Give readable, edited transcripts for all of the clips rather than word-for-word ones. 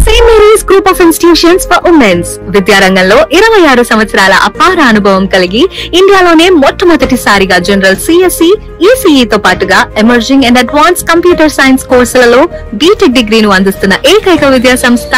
Saint Mary's group of institutions for women's విద్యారంగంలో 26 సంవత్సరాల అపార అనుభవం కలిగి ఇండియాలోనే మొట్టమొదటిసారిగా జనరల్ సిఎస్సి, ఈసీఈ తో పాటుగా emerging and advance computer science కోర్సులలో బీటెక్ డిగ్రీను అందిస్తున్న ఏకైక విద్యా సంస్థ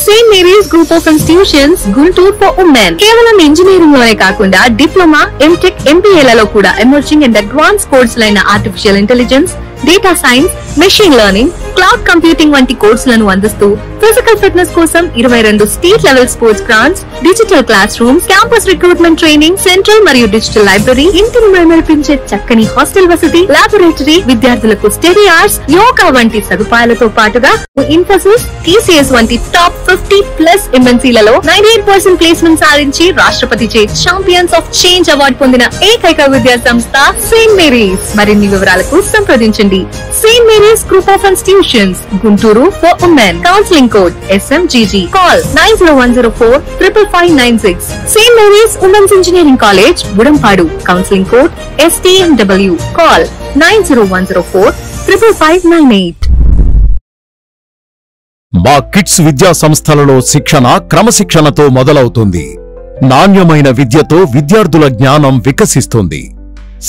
Saint Mary's group of institutions Guntur for women. కేవలం ఇంజనీరింగ్ లోనే కాకుండా డిప్లొమా, ఎంటెక్, ఎంబీఏలలో కూడా ఎమర్జింగ్ అండ్ అడ్వాన్స్ కోర్సులైన artificial intelligence, data science, machine learning, cloud computing వంటి కోర్సులను అందిస్తూ ఫిజికల్ ఫిట్నెస్ కోసం 22 state level sports grounds, digital classrooms, campus recruitment training, central మరియు డిజిటల్ లైబ్రరీ, ఇంటిని మెరిపించే చక్కని హాస్టల్ వసతి, లాబొరేటరీ, విద్యార్థులకు స్టడీ అవర్స్, యోగా వంటి సదుపాయాలతో పాటుగా ఇన్ఫోసిస్, టీసీఎస్ వంటి టాప్ 50+ ఎంఎన్సీలలో 98% ప్లేస్మెంట్ సాధించి రాష్ట్రపతి చే ఛాంపియన్స్ ఆఫ్ చేంజ్ అవార్డు పొందిన ఏకైక విద్యా సంస్థ సెయింట్ మేరీస్. మరిన్ని వివరాలకు సంప్రదించండి. Saint Mary's group of institutions Guntur for women. Counselling code SMGG. Call 9010455596. St. Mary's Women's Engineering College, Budampadu. Counseling code STMW. Call 9010455598. మా కిడ్స్ విద్యా సంస్థలలో శిక్షణ క్రమశిక్షణతో మొదలవుతుంది. నాణ్యమైన విద్యతో విద్యార్థుల జ్ఞానం వికసిస్తుంది.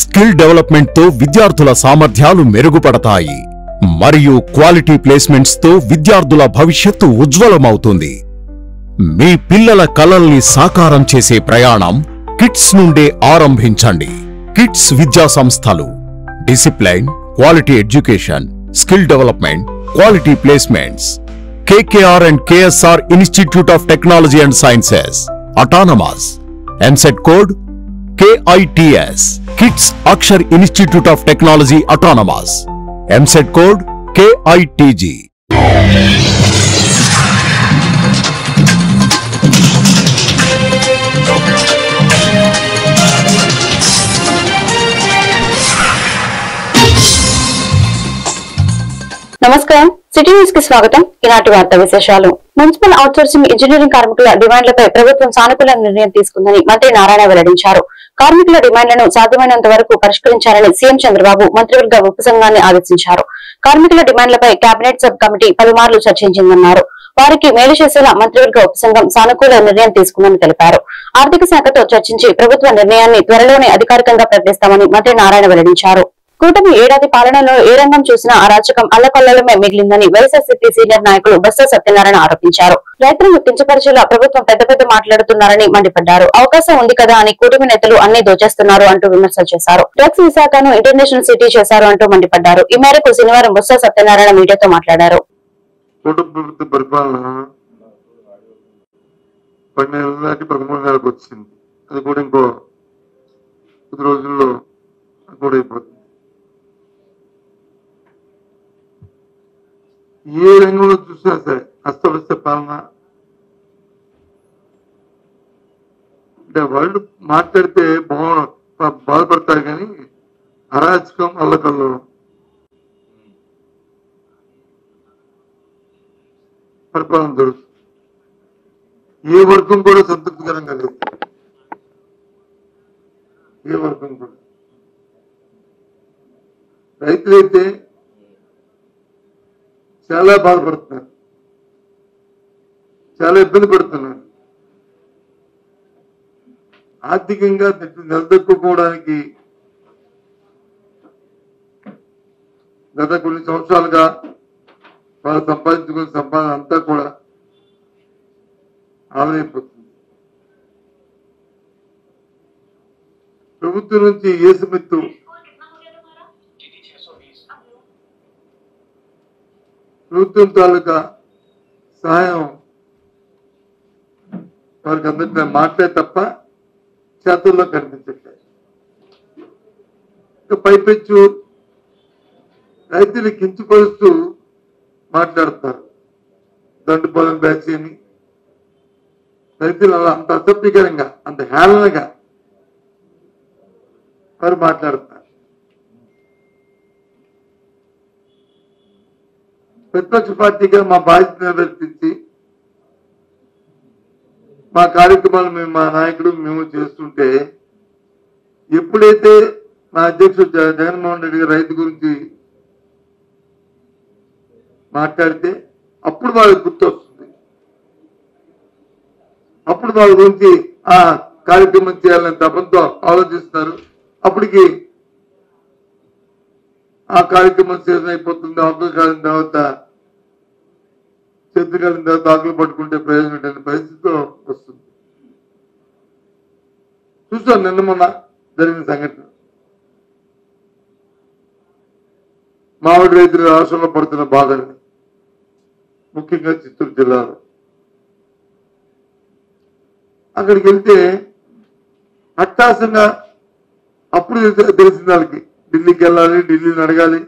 స్కిల్ డెవలప్మెంట్ తో విద్యార్థుల సామర్థ్యాలు మెరుగుపడతాయి మరియు క్వాలిటీ ప్లేస్మెంట్స్ తో విద్యార్థుల భవిష్యత్తు ఉజ్వలమవుతుంది. మీ పిల్లల కలల్ని సాకారం చేసే ప్రయాణం కిడ్స్ నుండే ఆరంభించండి. కిడ్స్ విద్యా సంస్థలు discipline, quality education, skill development, quality placements. KKR and KSR Institute of Technology and Sciences, Autonomous. MSET code KITS. Kids Akshar Institute of Technology, Autonomous. MSET code KITG. నమస్కారం, సిటీ న్యూస్ కి స్వాగతం. ఈనాటి వార్తా విశేషాలు. Municipal outsourcing engineering కార్మికుల డిమాండ్లపై ప్రభుత్వం సానుకూల నిర్ణయం తీసుకుందని మంత్రి నారాయణ వెల్లడించారు. కార్మికుల డిమాండ్లను సాధ్యమైనంత వరకు పరిష్కరించాలని సీఎం చంద్రబాబు మంత్రివర్గ ఉపసంఘాన్ని ఆదేశించారు. కార్మికుల డిమాండ్లపై కేబినెట్ సబ్ కమిటీ పలుమార్లు చర్చించిందన్నారు. వారికి మేలు చేసేలా మంత్రివర్గ ఉపసంఘం సానుకూల నిర్ణయం తీసుకుందని తెలిపారు. ఆర్థిక శాఖతో చర్చించి ప్రభుత్వ నిర్ణయాన్ని త్వరలోనే అధికారికంగా ప్రకటిస్తామని మంత్రి నారాయణ వెల్లడించారు. కూటమి ఏడాది పాలనలో ఏ రంగం చూసినా అరాచకం అల్లకల్లలమే మిగిలిందని వైఎస్ఆర్సీపీ సీనియర్ నాయకులు బొత్స సత్యనారాయణ ఆరోపించారు. రైతులను కించపరిచేలా ప్రభుత్వం పెద్ద మాట్లాడుతున్నారని మండిపడ్డారు. అవకాశం ఉంది కదా అని కూటమి నేతలు అన్ని దోచేస్తున్నారు అంటూ విమర్శలు చేశారు. డ్రగ్స్ విశాఖను ఇంటర్నేషనల్ సిటీ చేశారు అంటూ మండిపడ్డారు. ఈ మేరకు శనివారం బొత్స సత్యనారాయణ మీడియాతో మాట్లాడారు. ఏ రంగంలో చూసినా సరే అస్తవ్యస్త పాలన. అంటే వాళ్ళు మాట్లాడితే బాధపడతారు కానీ అరాచకం అల్లకల్లో పరిపాలన జరుగుతుంది. ఏ వర్గం కూడా సంతృప్తికరంగా లేదు. ఏ వర్గం కూడా. రైతులైతే చాలా బాధపడుతున్నారు, చాలా ఇబ్బంది పడుతున్నారు. ఆర్థికంగా నిలదొక్కుకోవడానికి గత కొన్ని సంవత్సరాలుగా వాళ్ళు సంపాదించుకున్న సంపాదన అంతా కూడా ఆవిరైపోతుంది. ప్రభుత్వం నుంచి ఏసుమెత్తు ప్రభుత్వం తాలూకా సహాయం వారికి అందరికీ మాట్లాడే తప్ప చేతుల్లో కనిపించట్లేదు. ఇంకా పైపెచ్చు రైతులు కించపరుస్తూ మాట్లాడుతున్నారు. దండుపాలెం బ్యాచ్ అని రైతులు అలా అంత అసభ్యకరంగా, అంత హేళనగా వారు మాట్లాడుతున్నారు. ప్రతిపక్ష పార్టీగా మా బాధ్యత నిర్వర్తించి మా కార్యక్రమాలు మేము, మా నాయకుడు మేము చేస్తుంటే, ఎప్పుడైతే మా అధ్యక్షుడు జగన్మోహన్ రెడ్డి గారు రైతు గురించి మాట్లాడితే అప్పుడు వాళ్ళకి గుర్తొస్తుంది ఇప్పుడు వాళ్ళ గురించి ఆ కార్యక్రమం చేయాలని తపంతో ఆలోచిస్తున్నారు. అప్పటికి ఆ కార్యక్రమం సీజన్ అయిపోతుంది. ఆకులు కాలిన తర్వాత చెత్త కాలిన తర్వాత ఆకులు పట్టుకుంటే ప్రయోజనం లేని పరిస్థితితో వస్తుంది. చూస్తాం నిన్న మొన్న జరిగిన సంఘటన. మామిడి రైతులు రాష్ట్రంలో పడుతున్న బాధల్ని, ముఖ్యంగా చిత్తూరు జిల్లాలో. అక్కడికి వెళ్తే అట్టాసంగా అప్పుడు తెలిసిన వాళ్ళకి ఢిల్లీకి వెళ్ళాలి, ఢిల్లీని అడగాలి.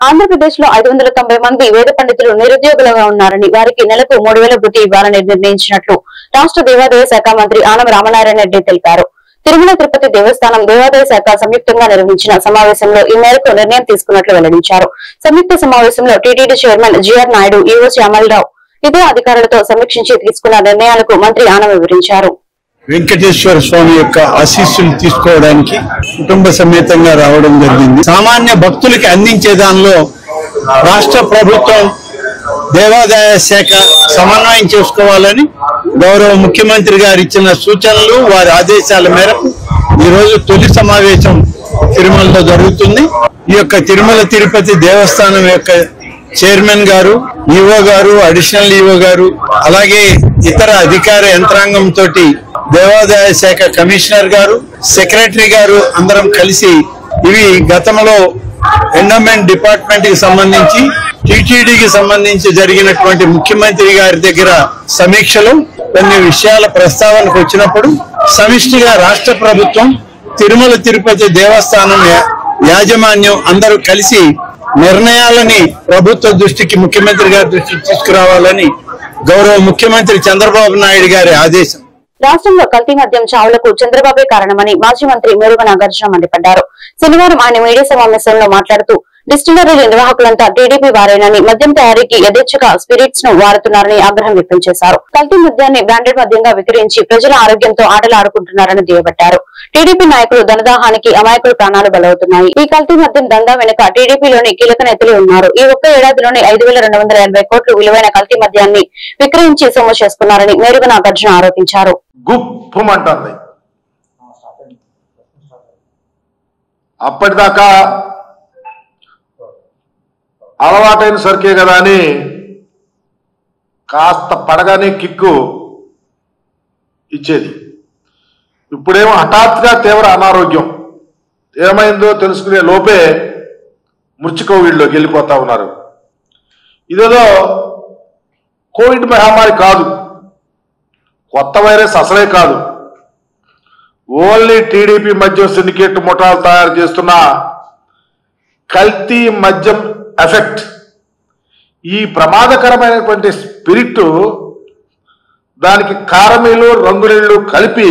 ఆంధ్రప్రదేశ్ లో 590 మంది వేద పండితులు నిరుద్యోగులుగా ఉన్నారని, వారికి నెలకు 3000 భృతి ఇవ్వాలని నిర్ణయించినట్లు రాష్ట్ర దేవాదాయ శాఖ మంత్రి ఆనం రామనారాయణ రెడ్డి తెలిపారు. తిరుమల తిరుపతి దేవస్థానం దేవాదాయ శాఖ సంయుక్తంగా నిర్వహించిన సమావేశంలో ఈ మేరకు నిర్ణయం తీసుకున్నట్లు వెల్లడించారు. సంయుక్త సమావేశంలో టీటీడీ చైర్మన్ జిఆర్ నాయుడు, ఈవో శ్యామలరావు ఇతర అధికారులతో సమీక్షించి తీసుకున్న నిర్ణయాలకు మంత్రి ఆనం వివరించారు. వెంకటేశ్వర స్వామి యొక్క ఆశీస్సులు తీసుకోవడానికి కుటుంబ సమేతంగా రావడం జరిగింది. సామాన్య భక్తులకి అందించే దానిలో రాష్ట్ర ప్రభుత్వం దేవాదాయ శాఖ సమన్వయం చేసుకోవాలని గౌరవ ముఖ్యమంత్రి గారు ఇచ్చిన సూచనలు, వారి ఆదేశాల మేరకు ఈరోజు తొలి సమావేశం తిరుమలలో జరుగుతుంది. ఈ యొక్క తిరుమల తిరుపతి దేవస్థానం యొక్క చైర్మన్ గారు, ఈవో గారు, అడిషనల్ ఈవో గారు, అలాగే ఇతర అధికార యంత్రాంగం తోటి దేవాదాయ శాఖ కమిషనర్ గారు, సెక్రటరీ గారు అందరం కలిసి ఇవి గతంలో ఎండోమెంట్ డిపార్ట్మెంట్ కి సంబంధించి, టీటీడీకి సంబంధించి జరిగినటువంటి ముఖ్యమంత్రి గారి దగ్గర సమీక్షలు కొన్ని విషయాల ప్రస్తావనకు వచ్చినప్పుడు సమిష్టిగా రాష్ట్ర ప్రభుత్వం, తిరుమల తిరుపతి దేవస్థానం యాజమాన్యం అందరూ కలిసి నిర్ణయాలని ప్రభుత్వ దృష్టికి, ముఖ్యమంత్రి గారి దృష్టికి తీసుకురావాలని గౌరవ ముఖ్యమంత్రి చంద్రబాబు నాయుడు గారి ఆదేశం. రాష్ట్రంలో కల్తీ మద్యం చావులకు చంద్రబాబే కారణమని మాజీ మంత్రి మేరుగ నాగార్జున మండిపడ్డారు. శనివారం ఆయన మీడియా సమావేశంలో మాట్లాడుతూ డిస్టిలరీల నిర్వాహకులంతా టీడీపీ వారేనని, మద్యం తయారీకి యథేచ్ఛగా స్పిరిట్స్ ను వాడుతున్నారని ఆగ్రహం వ్యక్తం చేశారు. కల్తీ మద్యాన్ని బ్రాండెడ్ మద్యంగా విక్రయించి ప్రజల ఆరోగ్యంతో ఆటలాడుకుంటున్నారని దుయ్యబట్టారు. టీడీపీ నాయకులు ధనదాహానికి అమాయకులు ప్రాణాలు బలవుతున్నాయి. ఈ కల్తీ మద్యం దందా వెనుక టీడీపీలోని కీలక నేతలు ఉన్నారు. ఈ ఒక్క ఏడాదిలోనే 5280 కోట్లు విలువైన కల్తీ మద్యాన్ని విక్రయించి సొమ్ము చేసుకున్నారని మేరుగ నాగార్జున ఆరోపించారు. గుప్పమంటుంది. అప్పటిదాకా అలవాటైన సరికే కదా అని కాస్త పడగానే కిక్కు ఇచ్చేది. ఇప్పుడేమో హఠాత్తుగా తీవ్ర అనారోగ్యం, ఏమైందో తెలుసుకునే లోపే మృత్యుకోవిడ్లోకి వెళ్ళిపోతా ఉన్నారు. ఇదేదో కోవిడ్ మహమ్మారి కాదు, కొత్త వైరస్ అసలే కాదు. ఓన్లీ టీడీపీ మద్యం సిండికేట్ ముఠాలు తయారు చేస్తున్న కల్తీ మద్యం ఎఫెక్ట్. ఈ ప్రమాదకరమైనటువంటి స్పిరిట్, దానికి కారమీలు, రంగునీళ్లు కలిపి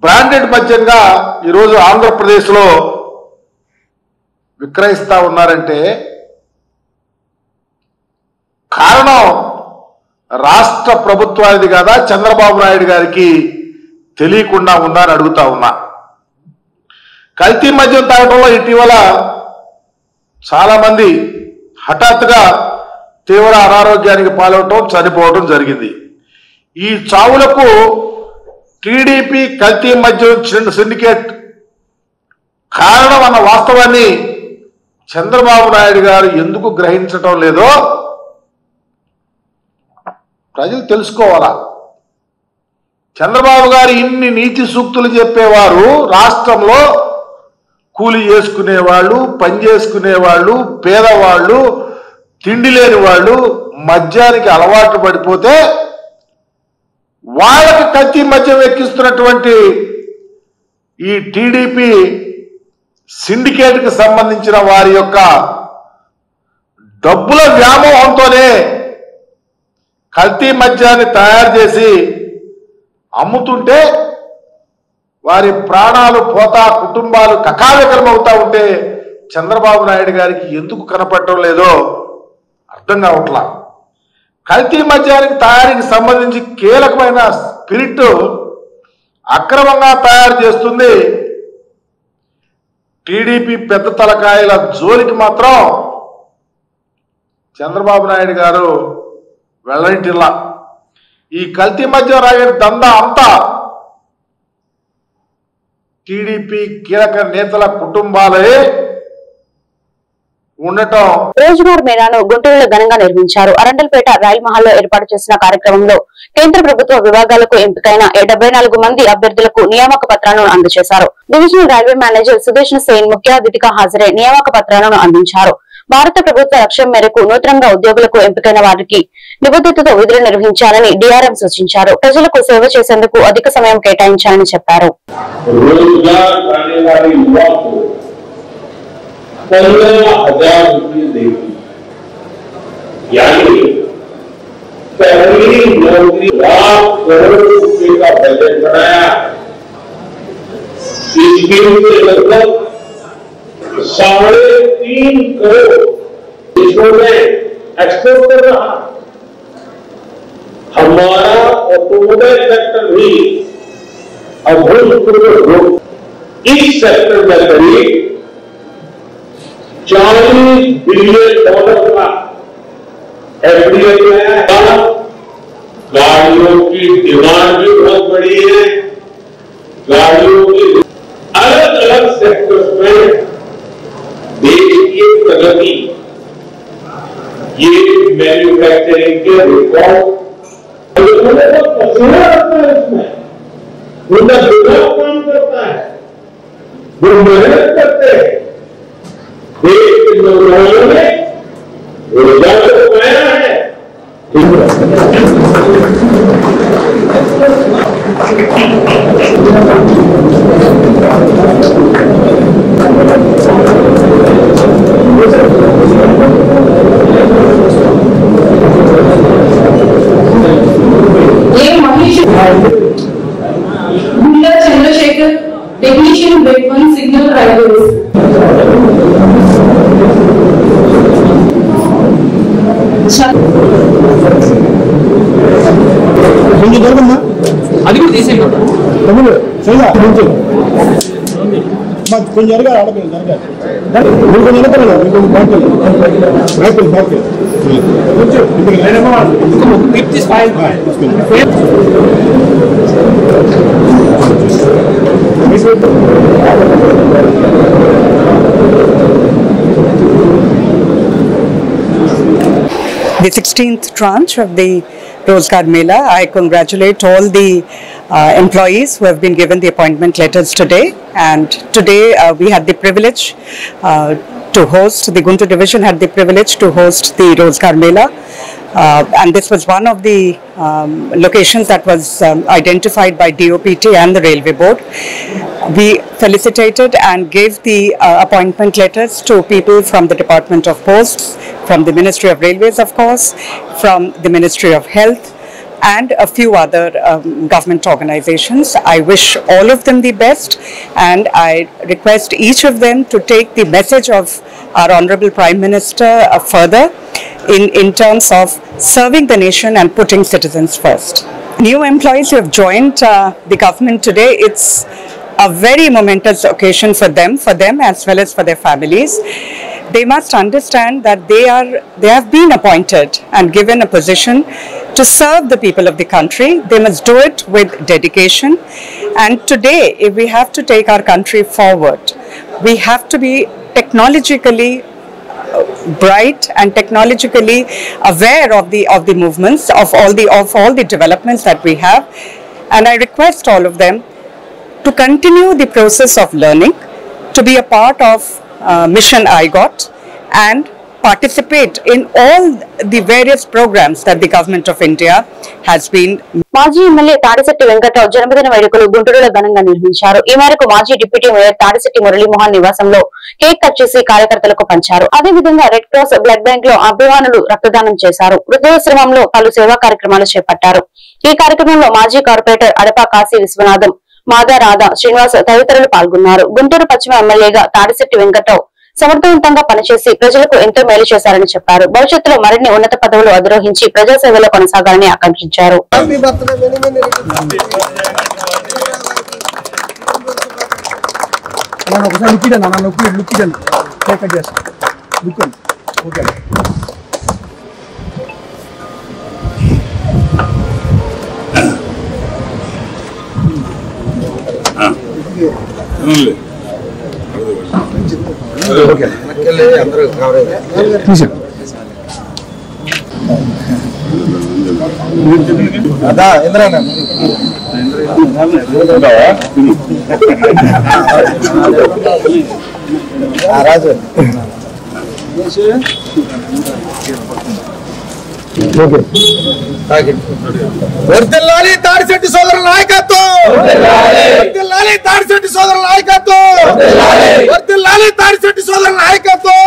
బ్రాండెడ్ మద్యంగా ఈరోజు ఆంధ్రప్రదేశ్లో విక్రయిస్తా ఉన్నారంటే కారణం రాష్ట్ర ప్రభుత్వానికి కదా చంద్రబాబు నాయుడు గారికి తెలియకుండా ఉందా అని అడుగుతా ఉన్నా. కల్తీ మద్యం తాగడంలో ఇటీవల చాలా మంది హఠాత్తుగా తీవ్ర అనారోగ్యానికి పాలవటం, చనిపోవటం జరిగింది. ఈ చావులకు టీడీపీ కల్తీ మద్యం సిండికేట్ కారణం అన్న వాస్తవాన్ని చంద్రబాబు నాయుడు గారు ఎందుకు గ్రహించటం లేదో ప్రజలు తెలుసుకోవాలా. చంద్రబాబు గారు ఇన్ని నీతి సూక్తులు చెప్పేవారు రాష్ట్రంలో కూలి చేసుకునేవాళ్ళు, పని చేసుకునేవాళ్ళు, పేదవాళ్ళు, తిండి లేని వాళ్ళు మద్యానికి అలవాటు పడిపోతే వాళ్ళకి కల్తీ మద్యం ఎక్కిస్తున్నటువంటి ఈ టీడీపీ సిండికేట్కి సంబంధించిన వారి యొక్క డబ్బుల వ్యామోహంతోనే కల్తీ మద్యాన్ని తయారు చేసి అమ్ముతుంటే వారి ప్రాణాలు పోతా, కుటుంబాలు కకావికలమవుతా ఉంటే చంద్రబాబు నాయుడు గారికి ఎందుకు కనపడటం లేదో అర్థం కావట్లా. కల్తీ మద్యానికి తయారీకి సంబంధించి కీలకమైన స్పిరిట్ అక్రమంగా తయారు చేస్తుంది టీడీపీ పెద్ద తలకాయల జోలికి మాత్రం చంద్రబాబు నాయుడు గారు వెళ్ళనిటిల్లా. ఈ కల్తీ మద్యం రాయని దందా అంతా టీడీపీ కీలక నేతల కుటుంబాలే ఉండటం. రోజ్గార్ మేళాను గుంటూరులో ఘనంగా నిర్వహించారు. అరండల్పేట రైల్ మహల్లో ఏర్పాటు చేసిన కార్యక్రమంలో కేంద్ర ప్రభుత్వ విభాగాలకు ఎంపికైన 74 మంది అభ్యర్థులకు నియామక పత్రాలను అందజేశారు. Divisional railway manager Sudesh Sen ముఖ్య అతిథిగా హాజరై నియామక పత్రాలను అందించారు. భారత ప్రభుత్వ లక్ష్యం మేరకు నూతనంగా ఉద్యోగులకు ఎంపికైన వారికి నిబద్ధతతో విధులు నిర్వహించాలని డిఆర్ఎం సూచించారు. ప్రజలకు సేవ చేసేందుకు అధిక సమయం కేటాయించాలని చెప్పారు. 15,000 रुपये देगी, यानी पहली नौकरी लाख करोड़ रुपए का बजट बनाया। इसके लिए लगभग 3.5 करोड़ इसमें एक्सपोर्ट कर रहा। हमारा ऑटोमोबाइल सेक्टर भी अभूतपूर्व इस सेक्टर में करीब $40 बिलियन का एफडीआई है। गाड़ियों की डिमांड भी बहुत बड़ी है। गाड़ियों की अलग अलग सेक्टर्स में देश की प्रगति, ये मैन्युफैक्चरिंग के रिकॉर्ड पसीना आता है, इसमें उनका दिमाग काम करता है, वो मेहनत करते हैं। देश के नौजवानों ने रोजगार को पाया है। ये Mahesh Chandrashekhar technician grade 1 signal drivers. అది కూడా తీసేయండి తమ్ముడు కొంచెం జరగాలి ఆడపిల్ల జరగాలి మీరు కొంచెం వెనకాల The 16th tranche of the Rozgar Mela. I congratulate all the employees who have been given the appointment letters today. And today we had the privilege to host, the Guntur division had the privilege to host the Rozgar Mela. And this was one of the locations that was identified by DOPT and the Railway Board. We felicitated and gave the appointment letters to people from the Department of Posts, from the Ministry of Railways, of course, from the Ministry of Health, and a few other government organizations. I wish all of them the best, and I request each of them to take the message of our Honorable Prime Minister further in terms of serving the nation and putting citizens first. New employees who have joined the government today, it's a very momentous occasion for them as well as for their families. They must understand that they have been appointed and given a position to serve the people of the country. They must do it with dedication. And today, if we have to take our country forward, we have to be technologically bright and technologically aware of the movements of all the developments that we have. And I request all of them to continue the process of learning, to be a part of Mission IGOT, and participate in all the various programs that the Government of India has been. మాజీ MLA Tadisetti Venkatrao జన్మదిన వేడుకలు గుంటూరులో ఘనంగా నిర్వహించారు. ఈ మేరకు మాజీ deputy mayor Tadisetti Muralimohan నివాసంలో కేక్ కట్ చేసి కార్యకర్తలకు పంచారు. అదేవిధంగా రెడ్ క్రాస్ బ్లడ్ బ్యాంక్ లో అభిమానులు రక్తదానం చేశారు. వృద్ధాశ్రమంలో పలు సేవా కార్యక్రమాలు చేపట్టారు. ఈ కార్యక్రమంలో మాజీ కార్పొరేటర్ అడపా కాశీ విశ్వనాథం, మాదా రాధా, శ్రీనివాస్ తదితరులు పాల్గొన్నారు. గుంటూరు పశ్చిమ ఎమ్మెల్యేగా తాడిశెట్టి వెంకట్రావు సమర్థవంతంగా పనిచేసి ప్రజలకు ఎంతో మేలు చేశారని చెప్పారు. భవిష్యత్తులో మరిన్ని ఉన్నత పదవులు అధిరోహించి ప్రజాసేవలో కొనసాగాలని ఆకాంక్షించారు. రాజు వర్ధిల్లాలి తాడిశెట్టి సోదరుల నాయకత్వం, వర్ధిల్లాలి తాడిశెట్టి సోదరుల నాయకత్వం, వర్ధిల్లాలి తాడిశెట్టి సోదరుల నాయకత్వం.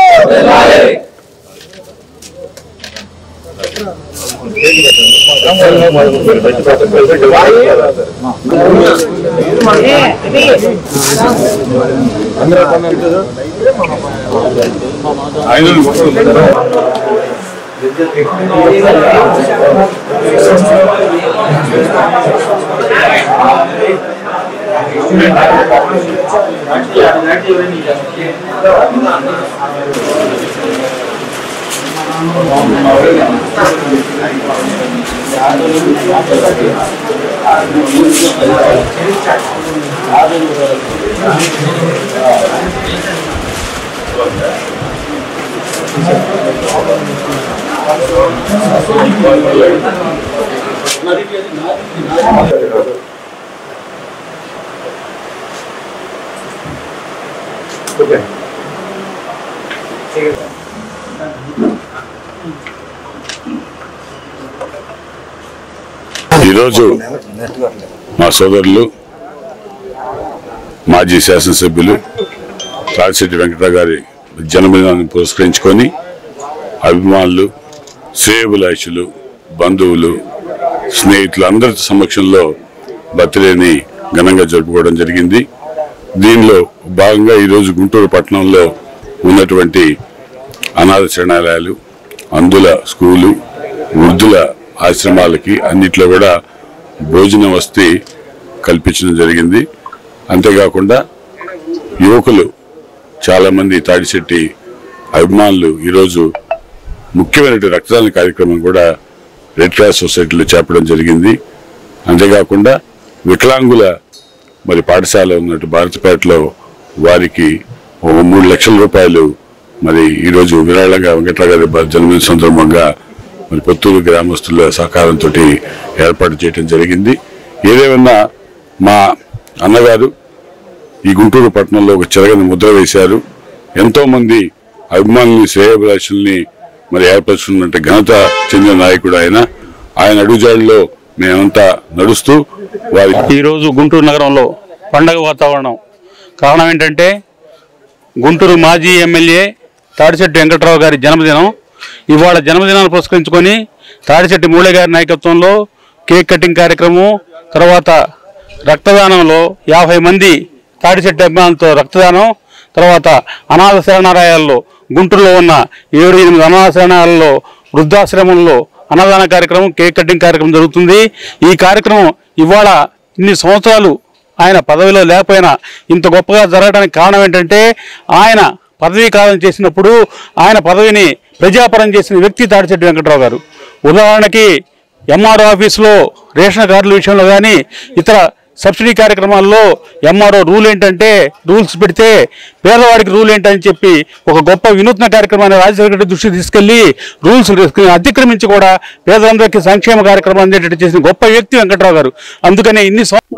ఈరోజు మా సోదరులు మాజీ శాసనసభ్యులు తాడిశెట్టి వెంకటరావు గారి జన్మదినాన్ని పురస్కరించుకొని అభిమానులు, శ్రేయోభిలాషులు, బంధువులు, స్నేహితులు అందరి సమక్షంలో బర్త్డేని ఘనంగా జరుపుకోవడం జరిగింది. దీనిలో భాగంగా ఈరోజు గుంటూరు పట్టణంలో ఉన్నటువంటి అనాథ శరణాలయాలు, అందుల స్కూలు, వృద్ధుల ఆశ్రమాలకి అన్నిట్లో కూడా భోజన వసతి కల్పించడం జరిగింది. అంతేకాకుండా యువకులు చాలామంది తాడిశెట్టి అభిమానులు ఈరోజు ముఖ్యమైన రక్తదాన కార్యక్రమం కూడా రెడ్ క్రాస్ సొసైటీలో చేపడం జరిగింది. అంతేకాకుండా వికలాంగుల పాఠశాల ఉన్నట్టు భారతపేటలో వారికి 3 లక్షల రూపాయలు ఈరోజు విరాళంగా వెంకటరావు గారి జన్మదిన సందర్భంగా పుత్తూరు గ్రామస్తుల సహకారంతో ఏర్పాటు చేయడం జరిగింది. ఏదేమన్నా మా అన్నగారు ఈ గుంటూరు పట్టణంలో ఒక చెరగని ముద్ర వేశారు. ఎంతో మంది అభిమానుల్ని, శ్రేయోభిలాషుల్ని ఏర్పరుచుకున్నట్టు ఘనత చెందిన నాయకుడు ఆయన అడుగుజాడల్లో మేమంతా నడుస్తూ ఈరోజు గుంటూరు నగరంలో పండగ వాతావరణం. కారణం ఏంటంటే గుంటూరు మాజీ ఎమ్మెల్యే తాడిశెట్టి వెంకటరావు గారి జన్మదినం. ఇవాళ జన్మదినాన్ని పురస్కరించుకొని తాడిశెట్టి మూలే గారి నాయకత్వంలో కేక్ కటింగ్ కార్యక్రమం, తర్వాత రక్తదానంలో 50 మంది తాడిశెట్టి అభిమానులతో రక్తదానం, తర్వాత అనాథ శరణాలయాల్లో గుంటూరులో ఉన్న 7-8 అనాథ శరణాలయాల్లో వృద్ధాశ్రమంలో అన్నదాన కార్యక్రమం, కేక్ కటింగ్ కార్యక్రమం జరుగుతుంది. ఈ కార్యక్రమం ఇవాళ ఇన్ని సంవత్సరాలు ఆయన పదవిలో లేకపోయినా ఇంత గొప్పగా జరగడానికి కారణం ఏంటంటే ఆయన పదవీ కాలం చేసినప్పుడు ఆయన పదవిని ప్రజాపరం చేసిన వ్యక్తి తాడిశెట్టి వెంకటరావు గారు. ఉదాహరణకి ఎంఆర్ఓ ఆఫీసులో రేషన్ కార్డుల విషయంలో కానీ ఇతర సబ్సిడీ కార్యక్రమాల్లో ఎంఆర్ఓ రూల్స్ పెడితే పేదవాడికి రూల్ ఏంటని చెప్పి ఒక గొప్ప వినూత్న కార్యక్రమాన్ని రాజశేఖర రెడ్డి దృష్టికి తీసుకెళ్లి రూల్స్ అతిక్రమించి కూడా పేదలందరికీ సంక్షేమ కార్యక్రమం అందేటట్టు చేసిన గొప్ప వ్యక్తి వెంకటరావు గారు. అందుకనే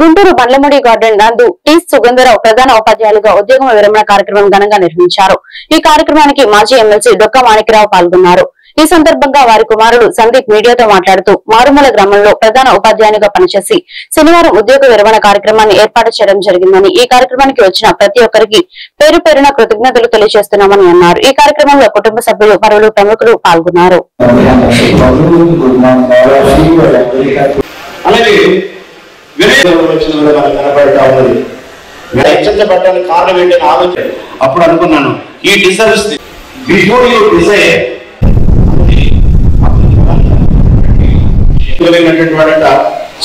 గుంటూరు బండ్లమూడి గార్డెన్ నందు టి సుగంధరావు ప్రధాన ఉపాధ్యాయులుగా ఉద్యోగ విరమణ కార్యక్రమం ఘనంగా నిర్వహించారు. ఈ కార్యక్రమానికి మాజీ ఎమ్మెల్సీ డొక్కా మాణిక్యరావు పాల్గొన్నారు. ఈ సందర్భంగా వారి కుమారుడు సందీప్ మీడియాతో మాట్లాడుతూ మారుమూల గ్రామంలో ప్రధాన ఉపాధ్యాయునిగా పనిచేసి శనివారం ఉద్యోగ విరమణ కార్యక్రమాన్ని ఏర్పాటు చేయడం జరిగిందని, ఈ కార్యక్రమానికి వచ్చిన ప్రతి ఒక్కరికి పేరు పేరున కృతజ్ఞతలు తెలియజేస్తున్నామని అన్నారు. ఈ కార్యక్రమంలో కుటుంబ సభ్యులు, పలువురు ప్రముఖులు పాల్గొన్నారు. అప్పుడు అనుకున్నాను ఈ డిజర్వ్స్ బిఫోర్ యూ డిజైర్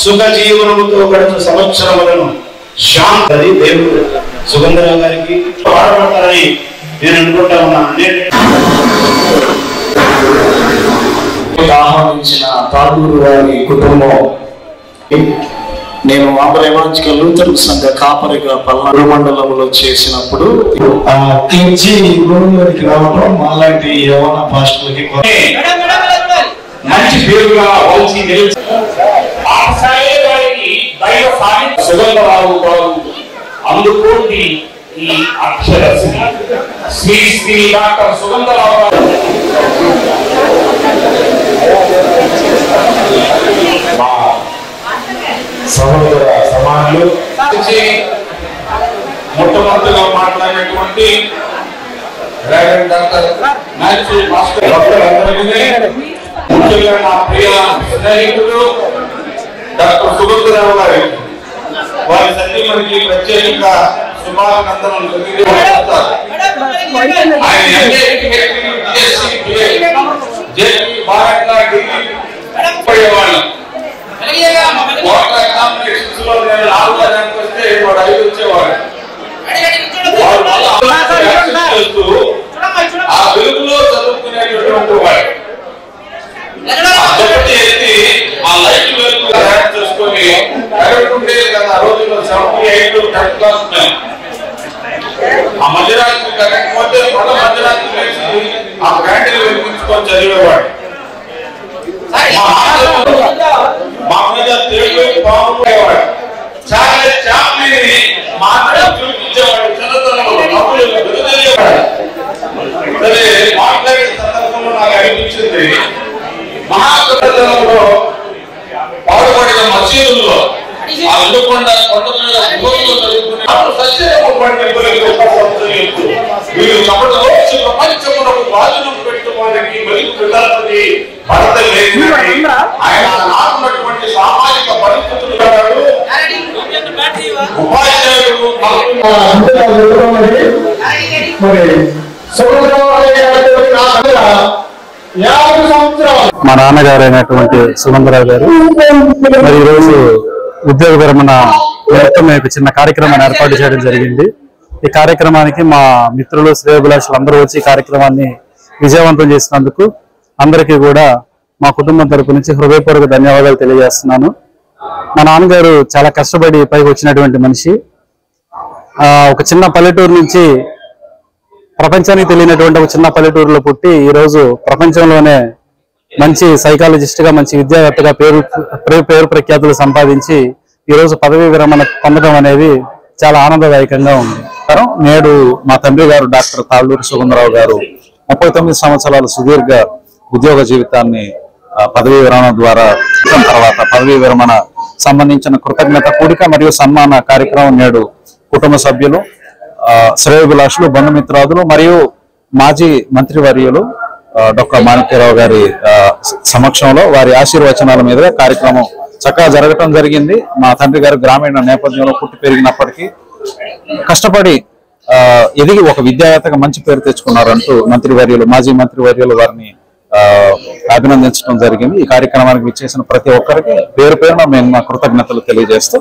సుఖ జీవనముతో గడుచు సంవత్సరములను శాంతి దేవుడు సుగంధరావు గారికి పాడబడతారని నేను అనుకుంటా ఉన్నాను. ఆహ్వానించిన తాగూరు వారి కుటుంబం నేను ఆంధ్ర ఎవాంజలికల్ లూథరన్ సంఘ కాపరిగా పల్నాడు మండలంలో చేసినప్పుడు క్లర్జీ గృహంలోకి రావడం మాలాంటి యవన పాస్టర్లకి మంచి పేరుగా వచ్చి సుగంధరావు గారు అందుకోండి ఈ అక్షర శ్రీ శ్రీ డాక్టర్ సుగంధరావు గారు సహోదర సమానులు మొట్టమొదటిగా మాట్లాడినటువంటి డాక్టర్ ముఖ్యంగా నా ప్రియ స్నేహితుడు డాక్టర్ సుగంధరావు గారు వారి సత్యమణికి ప్రత్యేకంగా శుభాభినందనలు తెలియజేస్తారు. ఆయన ఆ వెలుగులో చదువుకునేటటువంటి వాడు ఆ లైట్ వెలుగు చేసుకొని కరెంట్ ఉండేది కదా ఆ రోజుల్లో 78 10th క్లాస్ ఆ మధ్యరాత్రి కరెంట్ పోతే మధ్యరాత్రి లేచి ఆ క్యాంటీన్ వెలిగించుకొని చదివేవాడు. మా మీద తెలుగు బాగుండేవాడు. చాలా చాప్లీని మాత్రం చూపించేవాడు. చిన్నతనంలో నవ్వులు విడుదలయ్యేవాడు. సరే మాట్లాడే సందర్భంలో నాకు అనిపించింది మహాకృతంలో పాడుపడిన మసీదుల్లో ఆ అందుకొండ కొండ మీద భూమిలో చదువుకునే వీరు చమటలో ప్రపంచమునకు బాధను పెట్టుకోవడానికి వెలుగు పిల్లలకి భరత లేదు. ఆయన నాకున్నటువంటి సామాజిక పరిస్థితులు ఉపాధ్యాయుడు మా నాన్నగారు అయినటువంటి సుగంధరావు గారు మరి ఈరోజు ఉద్యోగ విరమణ నిమిత్తం మేము చిన్న కార్యక్రమాన్ని ఏర్పాటు చేయడం జరిగింది. ఈ కార్యక్రమానికి మా మిత్రులు శ్రేయోభిలాషులు అందరూ వచ్చి ఈ కార్యక్రమాన్ని విజయవంతం చేసినందుకు అందరికీ కూడా మా కుటుంబం తరపు నుంచి హృదయపూర్వక ధన్యవాదాలు తెలియజేస్తున్నాను. మా నాన్నగారు చాలా కష్టపడి పైకి వచ్చినటువంటి మనిషి. ఒక చిన్న పల్లెటూరు నుంచి ప్రపంచానికి తెలియనటువంటి ఒక చిన్న పల్లెటూరులో పుట్టి ఈరోజు ప్రపంచంలోనే మంచి సైకాలజిస్ట్ గా మంచి విద్యావేత్తగా పేరు ప్రఖ్యాతులు సంపాదించి ఈరోజు పదవీ విరమణ పొందడం అనేది చాలా ఆనందదాయకంగా ఉంది. నేడు మా తండ్రి గారు డాక్టర్ తాళ్ళూరి సుగంధరావు గారు 39 సంవత్సరాల సుదీర్ఘ ఉద్యోగ జీవితాన్ని పదవీ విరమణ ద్వారా తర్వాత పదవీ విరమణ సంబంధించిన కృతజ్ఞత కూడిక మరియు సన్మాన కార్యక్రమం నేడు కుటుంబ సభ్యులు, శ్రేయోభిలాషులు, బంధుమిత్రాదులు మరియు మాజీ మంత్రివర్యులు డాక్టర్ మాణిక్యరావు గారి సమక్షంలో వారి ఆశీర్వచనాల మీదుగా కార్యక్రమం చక్కగా జరగటం జరిగింది. మా తండ్రి గారు గ్రామీణ నేపథ్యంలో పుట్టి పెరిగినప్పటికీ కష్టపడి ఎదిగి ఒక విద్యావేత్తగా మంచి పేరు తెచ్చుకున్నారంటూ మాజీ మంత్రివర్యులు వారిని అభినందించడం జరిగింది. ఈ కార్యక్రమానికి విచ్చేసిన ప్రతి ఒక్కరికి పేరు పేరున మేము మా కృతజ్ఞతలు తెలియజేస్తూ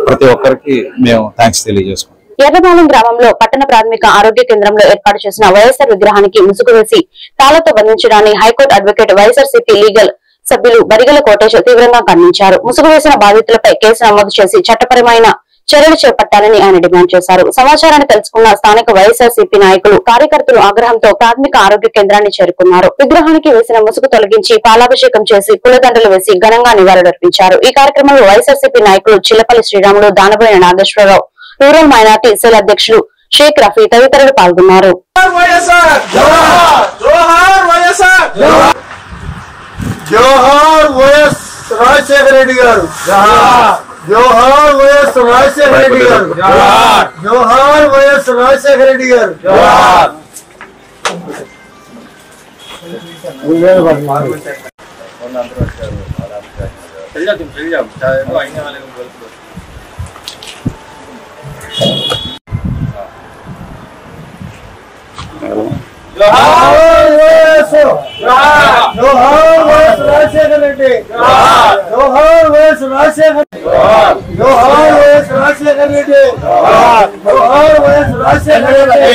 ప్రతి ఒక్కరికి మేము థ్యాంక్స్ తెలియజేసుకుంటాం. ఎర్రబాలెం గ్రామంలో పట్టణ ప్రాథమిక ఆరోగ్య కేంద్రంలో ఏర్పాటు చేసిన వైఎస్ఆర్ విగ్రహానికి ముసుగు వేసి తాళతో బంధించడాన్ని హైకోర్టు అడ్వకేట్ వైఎస్ఆర్సీపీ లీగల్ సభ్యులు బరిగల కోటేశ్ తీవ్రంగా ఖండించారు. ముసుగు వేసిన బాధితులపై కేసు నమోదు చేసి చట్టపరమైన చర్యలు చేపట్టాలని ఆయన డిమాండ్ చేశారు. సమాచారాన్ని తెలుసుకున్న స్థానిక వైఎస్ఆర్సీపీ నాయకులు, కార్యకర్తలు ఆగ్రహంతో ప్రాథమిక ఆరోగ్య కేంద్రాన్ని చేరుకున్నారు. విగ్రహానికి వేసిన ముసుగు తొలగించి పాలాభిషేకం చేసి పూలదండలు వేసి ఘనంగా నివాళులర్పించారు. ఈ కార్యక్రమంలో వైఎస్ఆర్సీపీ నాయకులు Chillapalli Sriramulu, Danaboina Nageswararao, rural minority cell అధ్యక్షులు షేక్ రఫీ తదితరులు పాల్గొన్నారు. జోహార్ వైఎస్ రాజశేఖర రెడ్డి గారు, జోహార్ వైఎస్ రాజశేఖర రెడ్డి గారు, జోహార్ వైఎస్ రాజశేఖర రెడ్డి గారు. జోహార్ వైఎస్ రాజశేఖర రెడ్డి, జోహార్ వైఎస్ రాజశేఖర, జోహార్ వైఎస్ రాజశేఖర రెడ్డి, జోహార్ వైఎస్ రాజశేఖర రెడ్డి,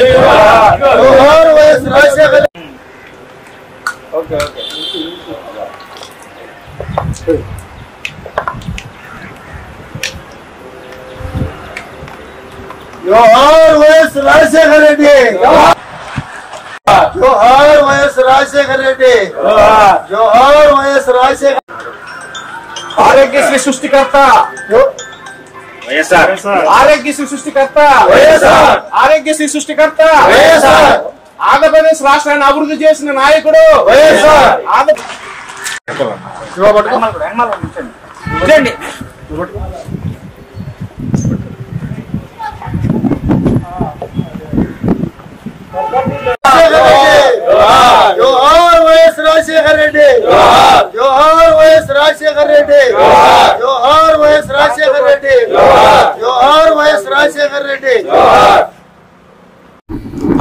జోహార్ వైఎస్ రాజశేఖర. ఓకే ఓకే జోహార్ వైఎస్ రాజశేఖర రెడ్డి, జోహార్ వైఎస్ రాజశేఖర రెడ్డి, జోహార్ వైఎస్ రాజశేఖర. ఆరోగ్యశ్రీ సృష్టికర్త వైఎస్ఆర్, ఆరోగ్యశ్రీ సృష్టికర్త వైఎస్ఆర్, ఆరోగ్యశ్రీ సృష్టికర్త వైఎస్ఆర్, ఆంధ్రప్రదేశ్ రాష్ట్రాన్ని అభివృద్ధి చేసిన నాయకుడు వైఎస్ఆర్. జోహార్ వైఎస్ రాజశేఖర రెడ్డి, జోహార్ వైఎస్ రాజశేఖర రెడ్డి, జోహార్ వైఎస్ రాజశేఖర రెడ్డి, జోహార్ వైఎస్ రాజశేఖర రెడ్డి.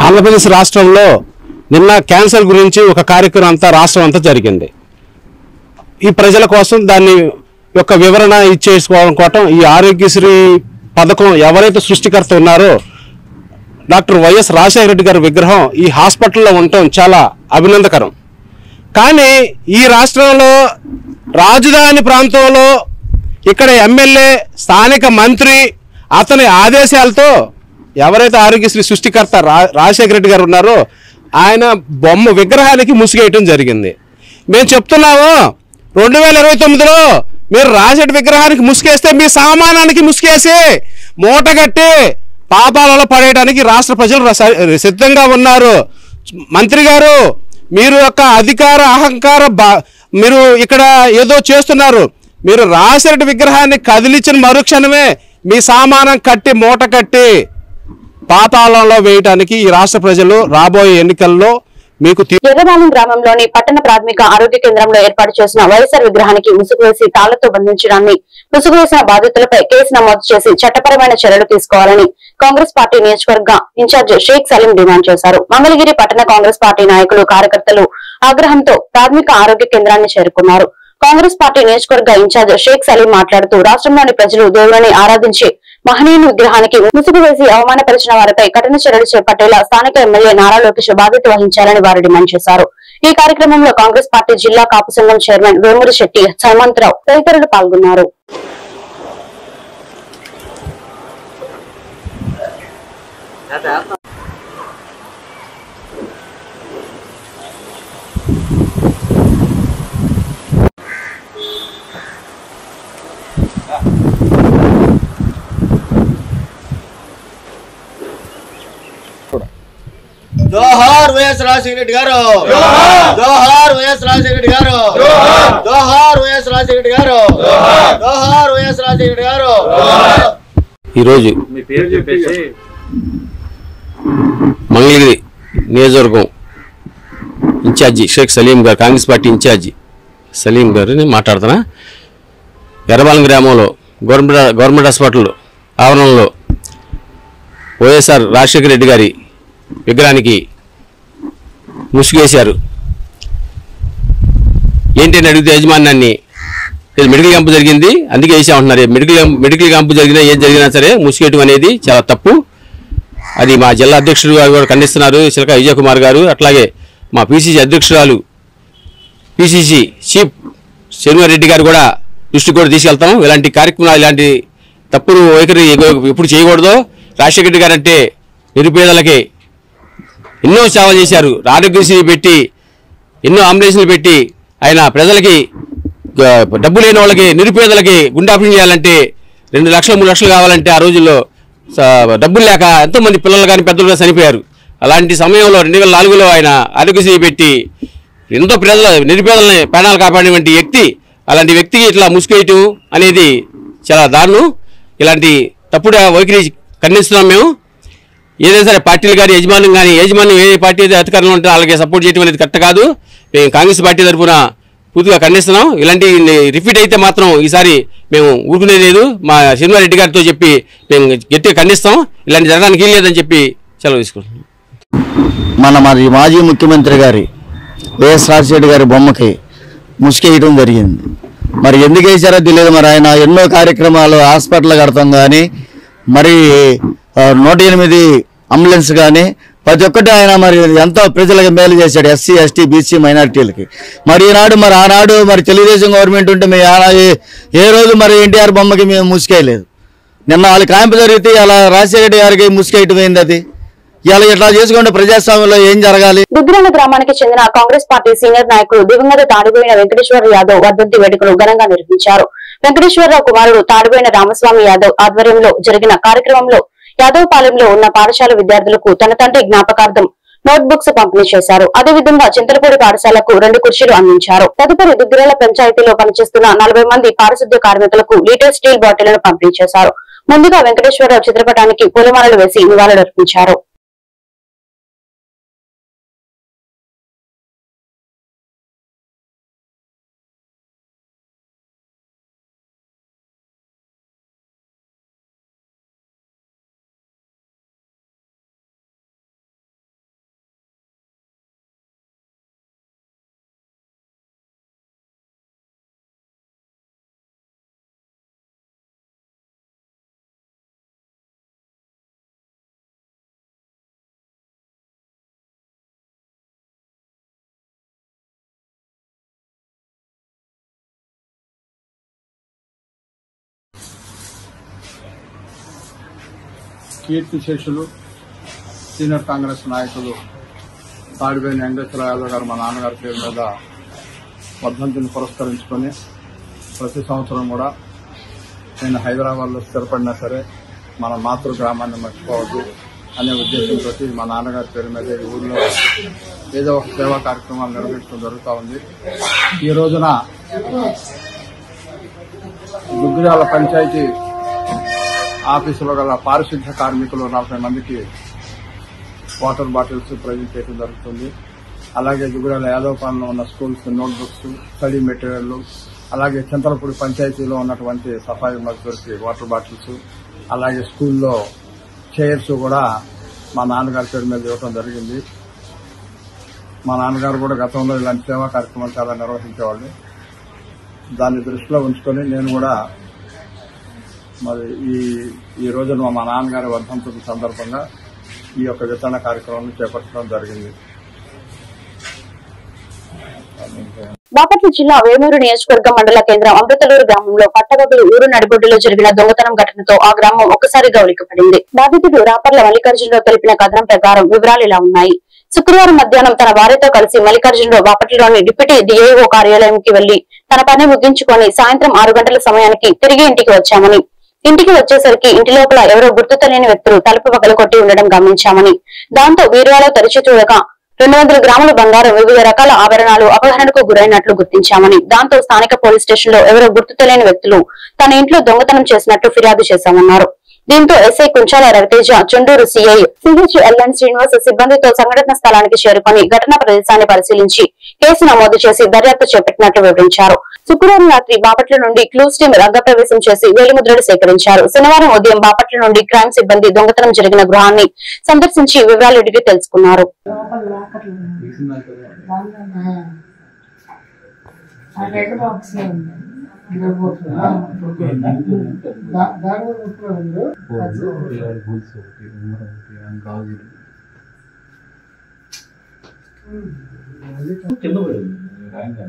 ఆంధ్రప్రదేశ్ రాష్ట్రంలో నిన్న క్యాన్సర్ గురించి ఒక కార్యక్రమం అంతా రాష్ట్రం అంతా జరిగింది. ఈ ప్రజల కోసం దాన్ని యొక్క వివరణ ఇచ్చేసుకోవడం కోసం ఈ ఆరోగ్యశ్రీ పథకం ఎవరైతే సృష్టికర్త ఉన్నారో డాక్టర్ వైఎస్ రాజశేఖర రెడ్డి గారి విగ్రహం ఈ హాస్పిటల్లో ఉండటం చాలా అభినందకరం. కానీ ఈ రాష్ట్రంలో రాజధాని ప్రాంతంలో ఇక్కడ ఎమ్మెల్యే, స్థానిక మంత్రి అతని ఆదేశాలతో ఎవరైతే ఆరోగ్యశ్రీ సృష్టికర్త రాజశేఖర రెడ్డి గారు ఉన్నారో ఆయన బొమ్మ విగ్రహానికి ముసుగేయటం జరిగింది. మేము చెప్తున్నాము 2029లో మీరు రాజశేఖర విగ్రహానికి ముసుగేస్తే మీ సామానానికి ముసుగేసి మూటగట్టి పాతాళంలో పడేయడానికి రాష్ట్ర ప్రజలు సిద్ధంగా ఉన్నారు. మంత్రి గారు మీరు యొక్క అధికార అహంకార మీరు ఇక్కడ ఏదో చేస్తున్నారు. మీరు రాజశేఖర విగ్రహాన్ని కదిలించిన మరుక్షణమే మీ సామానం కట్టి మూట కట్టి పాతాళంలో వేయడానికి ఈ రాష్ట్ర ప్రజలు రాబోయే ఎన్నికల్లో మీకు. ఎర్రబాలెం గ్రామంలోని పట్టణ ప్రాథమిక ఆరోగ్య కేంద్రంలో ఏర్పాటు చేసిన వైఎస్ఆర్ విగ్రహానికి ముసుగు వేసి తాళ్లతో బంధించడాన్ని, ముసుగు వేసిన బాధితులపై కేసు నమోదు చేసి చట్టపరమైన చర్యలు తీసుకోవాలని కాంగ్రెస్ పార్టీ నియోజకవర్గ ఇన్ఛార్జ్ షేక్ సలీం డిమాండ్ చేశారు. మంగళగిరి పట్టణ కాంగ్రెస్ పార్టీ నాయకులు, కార్యకర్తలు ఆగ్రహంతో ప్రాథమిక ఆరోగ్య కేంద్రాన్ని చేరుకున్నారు. కాంగ్రెస్ పార్టీ నియోజకవర్గ ఇన్ఛార్జ్ షేక్ సలీం మాట్లాడుతూ రాష్ట్రంలోని ప్రజలు దేవుడిని ఆరాధించి మహనీయుని విగ్రహానికి ముసుగు వేసి అవమానపరిచిన వారిపై కఠిన చర్యలు చేపట్టేలా స్థానిక ఎమ్మెల్యే నారా లోకేష్ బాధ్యత వహించాలని వారు డిమాండ్ చేశారు. ఈ కార్యక్రమంలో కాంగ్రెస్ పార్టీ జిల్లా కాపు సంఘం చైర్మన్ వేమూరి శెట్టి, హనుమంతరావు తదితరులు పాల్గొన్నారు. జోహార్ వైఎస్ రాజశేఖర రెడ్డి గారు, జోహార్ వైఎస్ రాజశేఖర రెడ్డి గారు, జోహార్ వైఎస్ రాజశేఖర రెడ్డి గారు, జోహార్ వైఎస్ రాజశేఖర రెడ్డి గారు. ఈరోజు మీ పేరు చెప్పేసి మంగళగిరి నియోజకవర్గం ఇన్ఛార్జి షేక్ సలీం గారు, కాంగ్రెస్ పార్టీ ఇన్ఛార్జి సలీం గారిని మాట్లాడుతున్నా. ఎర్రబాలెం గ్రామంలో గవర్నమెంట్ హాస్పిటల్ ఆవరణలో వైఎస్ఆర్ రాజశేఖర రెడ్డి గారి విగ్రహానికి ముసుగేశారు. ఏంటని అడిగితే యజమాన్యాన్ని మెడికల్ క్యాంపు జరిగింది అందుకే వేసామంటున్నారు. మెడికల్ క్యాంపు జరిగినా ఏది జరిగినా సరే ముసుగేయటం అనేది చాలా తప్పు. అది మా జిల్లా అధ్యక్షుడు గారు కూడా ఖండిస్తున్నారు, చిలక విజయ్ కుమార్ గారు. అట్లాగే మా పిసిసి అధ్యక్షురాలు, పిసిసి చీఫ్ శనివారెడ్డి గారు కూడా దృష్టికి కూడా తీసుకెళ్తాం. ఇలాంటి కార్యక్రమాలు, ఇలాంటి తప్పుడు వైఖరి ఎప్పుడు చేయకూడదు. రాజశేఖర రెడ్డి గారు అంటే నిరుపేదలకి ఎన్నో సేవలు చేశారు. ఆరోగ్యశ్రీ పెట్టి ఎన్నో అంబులెన్స్లు పెట్టి ఆయన ప్రజలకి, డబ్బు లేని వాళ్ళకి, నిరుపేదలకి గుండె ఆపరేషన్ చేయాలంటే 2 లక్షలు 3 లక్షలు కావాలంటే ఆ రోజుల్లో డబ్బులు లేక ఎంతోమంది పిల్లలు కానీ పెద్దలు కానీ చనిపోయారు. అలాంటి సమయంలో 2004లో ఆయన ఆరోగ్యశ్రీ పెట్టి ఎంతో నిరుపేదలని ప్రాణాలు కాపాడినటువంటి వ్యక్తి, అలాంటి వ్యక్తికి ఇట్లా ముసుగేయటం అనేది చాలా దారుణం. ఇలాంటి తప్పుడు వైఖరి ఖండిస్తున్నాం మేము. ఏదైనా సరే పార్టీలు కానీ యజమాన్యం ఏ పార్టీ అయితే అధికారంలో ఉంటే వాళ్ళకి సపోర్ట్ చేయడం అనేది కరెక్ట్ కాదు. మేము కాంగ్రెస్ పార్టీ తరఫున పూర్తిగా ఖండిస్తున్నాం. ఇలాంటి రిపీట్ అయితే మాత్రం ఈసారి మేము ఊరుకునే లేదు. మా శనివారెడ్డి గారితో చెప్పి మేము గట్టిగా ఖండిస్తాం. ఇలాంటి జరగడానికి లేదని చెప్పి సెలవు తీసుకుంటాం. మరి మాజీ ముఖ్యమంత్రి గారి వైఎస్ రాజశేఖర గారి బొమ్మకి ముసుకేయడం జరిగింది. మరి ఎందుకు వేసారో తెలియదు. మరి ఆయన ఎన్నో కార్యక్రమాలు హాస్పిటల్ కడతాం కానీ, మరి 108 అంబులెన్స్ కానీ ప్రతి ఒక్కటి ఆయన మరి ఎంతో ప్రజలకు మేలు చేశాడు, ఎస్సీ ఎస్టీ బీసీ మైనారిటీలకి. మరి ఈనాడు ఆనాడు తెలుగుదేశం గవర్నమెంట్ ఉంటే మేము ఏ రోజు ఎన్టీఆర్ బొమ్మకి మేము ముసుకేయలేదు. నిన్న వాళ్ళ కాయింపు జరిగితే ఇలా రాజశేఖర రెడ్డి గారికి ముసుకేయటం అయింది. అది ఇలా ఇట్లా చేసుకుంటే ప్రజాస్వామ్యంలో ఏం జరగాలి? దుగ్గిరాల గ్రామానికి చెందిన కాంగ్రెస్ పార్టీ సీనియర్ నాయకుడు దివంగత తాడిపోయిన వెంకటేశ్వర యాదవ్ వర్ధంతి వేడుకలు ఘనంగా నిర్వహించారు. వెంకటేశ్వరరావు కుమారుడు తాడిపోయిన రామస్వామి యాదవ్ ఆధ్వర్యంలో జరిగిన కార్యక్రమంలో యాదవ్ పాలెంలో ఉన్న పాఠశాల విద్యార్థులకు తన తండ్రి జ్ఞాపకార్థం నోట్ బుక్స్ పంపిణీ చేశారు. అదేవిధంగా చింతలపూడి పాఠశాలకు 2 కుర్చీలు అందించారు. తదుపరి దుగ్గిరాల పంచాయతీలో పనిచేస్తున్న 40 మంది పారిశుద్ధ్య కార్మికులకు లీటర్ స్టీల్ బాటిళ్లను పంపిణీ చేశారు. ముందుగా వెంకటేశ్వరరావు చిత్రపటానికి పూలమాలలు వేసి నివాళులర్పించారు. కీర్తిశేషులు సీనియర్ కాంగ్రెస్ నాయకులు తాడిపోయిన వెంకటేశ్వర యాదవ్ గారు మా నాన్నగారి పేరు మీద వర్ధంతిని పురస్కరించుకొని ప్రతి సంవత్సరం కూడా నేను హైదరాబాద్లో స్థిరపడినా సరే మన మాతృ గ్రామాన్ని మర్చిపోవద్దు అనే ఉద్దేశంతో మా నాన్నగారి పేరు మీద ఈ ఊళ్ళో ఏదో ఒక సేవా కార్యక్రమాలు నిర్వహించడం జరుగుతూ ఉంది. ఈ రోజున దుగ్గిరాల పంచాయతీ ఆఫీసులో గల పారిశుద్ధ్య కార్మికులు 40 మందికి వాటర్ బాటిల్స్ ప్రజెంట్ చేయడం జరుగుతుంది. అలాగే దుగ్గిరాల యాదవపాలెంలో ఉన్న schools note books, study material, అలాగే చింతలపూడి పంచాయతీలో ఉన్నటువంటి సఫాయి మజదూర్కి వాటర్ బాటిల్స్, అలాగే స్కూల్లో చైర్స్ కూడా మా నాన్నగారి పేరు మీద ఇవ్వడం జరిగింది. మా నాన్నగారు కూడా గతంలో ఇలాంటి సేవా కార్యక్రమాలు చాలా నిర్వహించేవాళ్ళు. దాన్ని దృష్టిలో ఉంచుకొని నేను కూడా మరి ఈ రోజున మా నాన్నగారి వర్ధంతి సందర్భంగా ఈ యొక్క వితరణ కార్యక్రమాన్ని చేపట్టడం జరిగింది. బాపట్ల జిల్లా వేమూరు నియోజకవర్గం మండల కేంద్రం అమృతలూరు గ్రామంలో పట్టపగలు ఊరు నడిబొడ్డులో జరిగిన దొంగతనం ఘటనతో ఆ గ్రామం ఒక్కసారిగా ఉలిక్కిపడింది. బాధితుడు రాపర్ల మల్లికార్జునరావు తెలిపిన కథనం ప్రకారం వివరాలు ఇలా ఉన్నాయి. శుక్రవారం మధ్యాహ్నం తన భార్యతో కలిసి మల్లికార్జునరావు బాపట్లలోని డిప్యూటీ డిఐఓ కార్యాలయంకి వెళ్లి తన పని ముగించుకొని సాయంత్రం 6 గంటల సమయానికి తిరిగి ఇంటికి వచ్చామని, ఇంటికి వచ్చేసరికి ఇంటి లోపల ఎవరో గుర్తు తెలియని వ్యక్తులు తలుపు పగలగొట్టి ఉండడం గమనించామని, దాంతో వీర్యాలో తెరిచి చూడగా 200 గ్రాముల బంగారం, వివిధ రకాల ఆభరణాలు అపహరణకు గురైనట్లు గుర్తించామని, దాంతో స్థానిక పోలీస్ స్టేషన్ లో ఎవరో గుర్తు తెలియని వ్యక్తులు తన ఇంట్లో దొంగతనం చేసినట్టు ఫిర్యాదు చేశామన్నారు. దీంతో ఎస్ఐ కుంచాల రవితేజ, చుండూరు సిఐ సిహెచ్ఎల్ఎన్ శ్రీనివాస్ సిబ్బందితో సంఘటన స్థలానికి చేరుకుని ఘటనా ప్రదేశాన్ని పరిశీలించి కేసు నమోదు చేసి దర్యాప్తు చేపట్టినట్లు వివరించారు. శుక్రవారం రాత్రి బాపట్ల నుండి క్లూస్ టీం రంగప్రవేశం చేసి వేలిముద్రలు సేకరించారు. శనివారం ఉదయం బాపట్ల నుండి క్రైమ్ సిబ్బంది దొంగతనం జరిగిన గృహాన్ని సందర్శించి వివరాలు అడిగి తెలుసుకున్నారు.